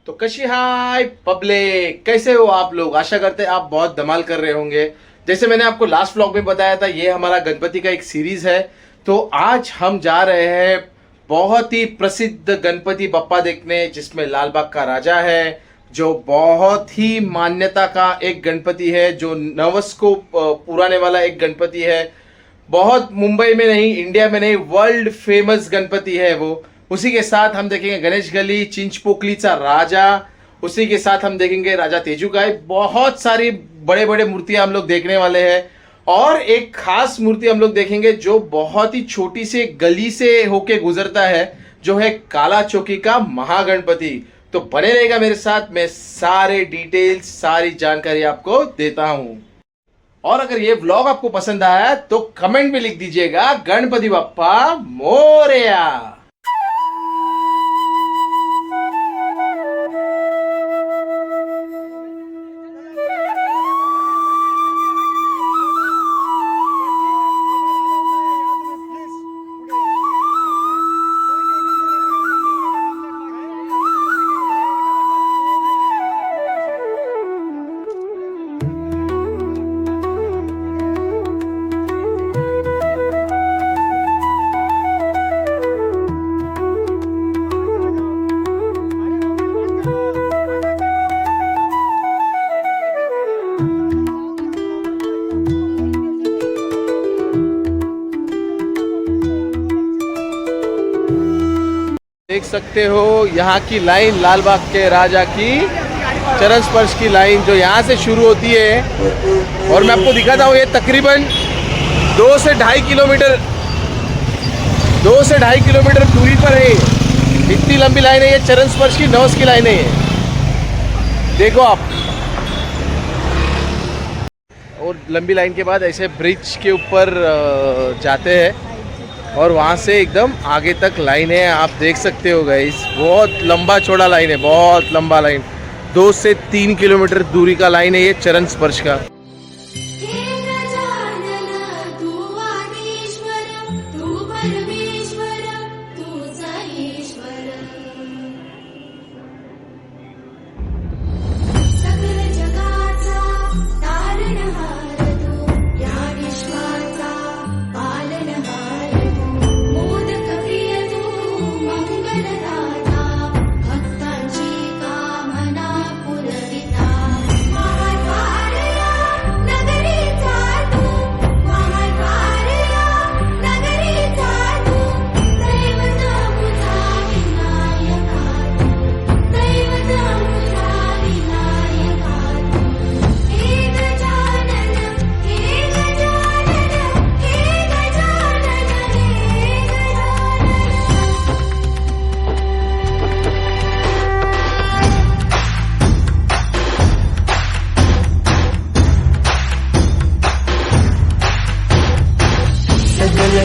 तो कशी हाय पब्लिक, कैसे हो आप लोग। आशा करते हैं आप बहुत धमाल कर रहे होंगे। जैसे मैंने आपको लास्ट व्लॉग में बताया था, ये हमारा गणपति का एक सीरीज है। तो आज हम जा रहे हैं बहुत ही प्रसिद्ध गणपति बप्पा देखने, जिसमें लाल बाग का राजा है, जो बहुत ही मान्यता का एक गणपति है, जो नवस को पुराने वाला एक गणपति है। बहुत मुंबई में नहीं, इंडिया में नहीं, वर्ल्ड फेमस गणपति है वो। उसी के साथ हम देखेंगे गणेश गली चिंचपोकलीचा राजा, उसी के साथ हम देखेंगे राजा तेजूगाई। बहुत सारी बड़े बड़े मूर्तियां हम लोग देखने वाले हैं। और एक खास मूर्ति हम लोग देखेंगे जो बहुत ही छोटी सी गली से होके गुजरता है, जो है काला चौकी का महागणपति। तो बने रहेगा मेरे साथ, मैं सारे डिटेल्स सारी जानकारी आपको देता हूं। और अगर ये व्लॉग आपको पसंद आया तो कमेंट में लिख दीजिएगा गणपति बप्पा मोरया। देख सकते हो यहाँ की लाइन, लाल बाग के राजा की चरण स्पर्श की लाइन जो यहाँ से शुरू होती है। और मैं आपको दिखाता हूँ, ये तकरीबन 2 से ढाई किलोमीटर दूरी पर है। इतनी लंबी लाइन है ये, चरण स्पर्श की नवस की लाइन है ये, देखो आप। और लंबी लाइन के बाद ऐसे ब्रिज के ऊपर जाते हैं और वहाँ से एकदम आगे तक लाइन है, आप देख सकते हो गाइस। बहुत लंबा चौड़ा लाइन है, बहुत लंबा लाइन, 2 से 3 किलोमीटर दूरी का लाइन है ये चरण स्पर्श का।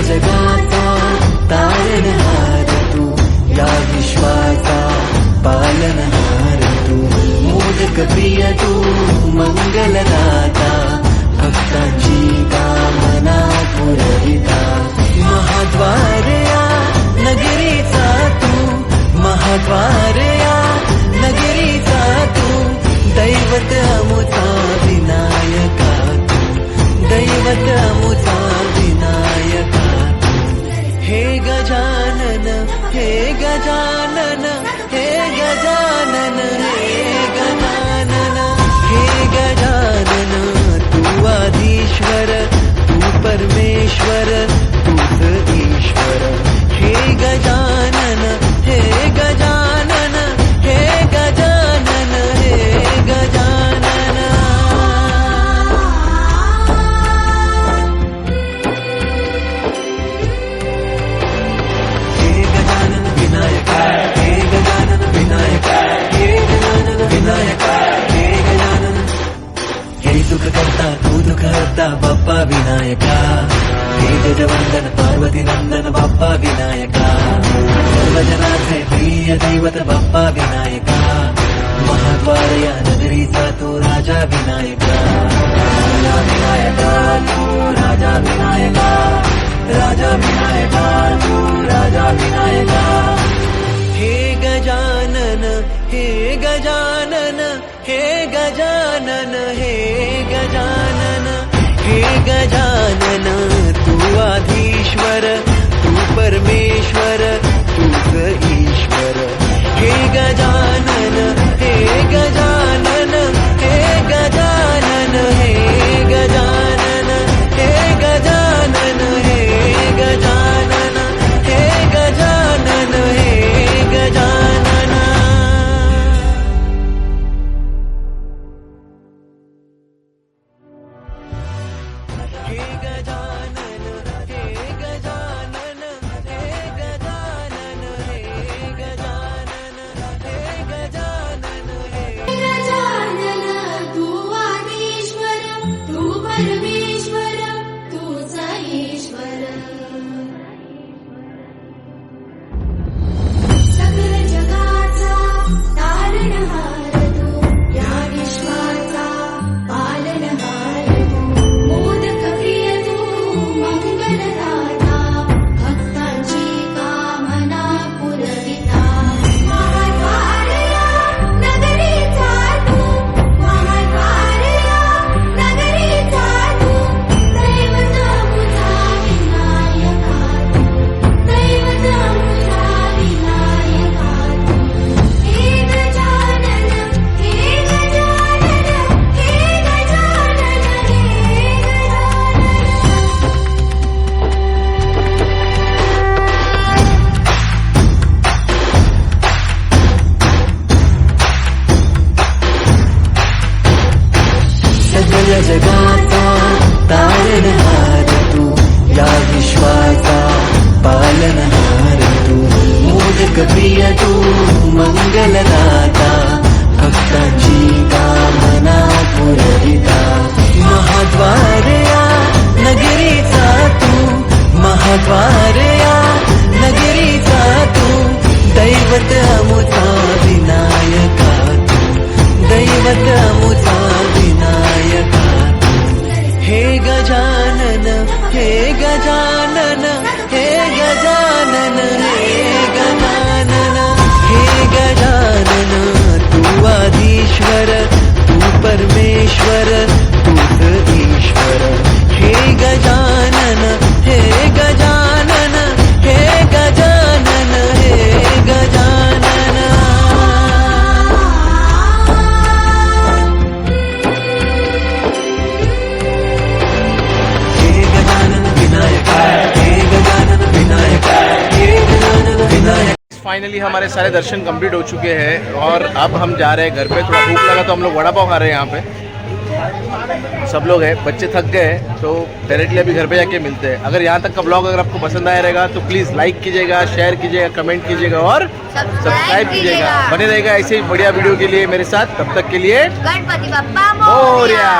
जगाचा तारणहार तू, या विश्वाचा पालनहार तू, मोदक प्रिय तू, मंगलदाता, भक्तांची कामना पुरविता, महाद्वार या नगरीचा तू, महाद्वार या नगरीचा तू, दैवत अमुता विनायका तू, दैवत अमुता विनायका। हे गजानन, हे गजानन, हे गजानन, हे गजानन, हे गजानन, तू आधीश्वर, तू परमेश्वर, तूच ईश्वर। हे गजानन, हे गजानन, हे गजानन, हे गजानन। सुख करता तू दुख हरता बाप्पा विनायका, हे गजवंदन पार्वती नंदन बाप्पा विनायका, सर्वजनाचे प्रिय दैवत बाप्पा विनायका, महाद्वार या नगरीचा तू राजा विनायका, राजा विनायका तू राजा विनायका, राजा विनायका तू राजा विनायका। हे गजानन, हे गजानन, गजानन हे गजानन हे गजानन तू आधीश्वर तू परमेश्वर तूच ईश्वर हे गजानन हे गजानन हे गजानन हे गजानन हे गजानन हे गजानन हे गजानन हे गजानन हे गजानन हे गजानन हे गजानन हे गजानन हे गजानन हे गजानन तू आदिश्वर तू परमेश्वर तूच ईश्वर सकल जगाचा तारणहार तू या विश्वाचा पालनहार तू मोदक प्रिय तू मंगलदाता भक्तांची कामना पुरविता महाद्वारया नगरीचा तू महाद्वारया नगरीचा तू दैवत मुझा विनायका तू दैवत मुझा विनायका तू हे गजानन हे गजानन हे गजानन हे गजानन सकल जगाचा तारणहार तू या विश्वाचा पालनहार तू मोदक प्रिय तू मंगलदाता भक्तांची कामना पुरविता महाद्वारया नगरीचा तू महाद्वारया नगरीचा तू दैवत अमुता विनायका तू दैवत अमुता विनायका तू हे गजानन हे गजानन हे गजानन हे गजानन हे गजानन तू आधीश्वर तू परमेश्वर तूच ईश्वर हे गजानन हे गजानन हे गजानन हे गजानन हे गजानन विनायक हे गजानन विनायक हे गजानन विनायक फाइनली हमारे सारे दर्शन कंप्लीट हो चुके हैं और अब हम जा रहे हैं घर पे। थोड़ा भूख लगा तो हम लोग वड़ा पाव खा रहे हैं यहाँ पे। सब लोग हैं, बच्चे थक गए हैं तो डायरेक्टली अभी घर पे जाके मिलते हैं। अगर यहाँ तक का ब्लॉग अगर आपको पसंद आया रहेगा तो प्लीज़ लाइक कीजिएगा, शेयर कीजिएगा, कमेंट कीजिएगा और सब्सक्राइब कीजिएगा। बने रहेगा ऐसे ही बढ़िया वीडियो के लिए मेरे साथ। तब तक के लिए गणपति बप्पा मोरया।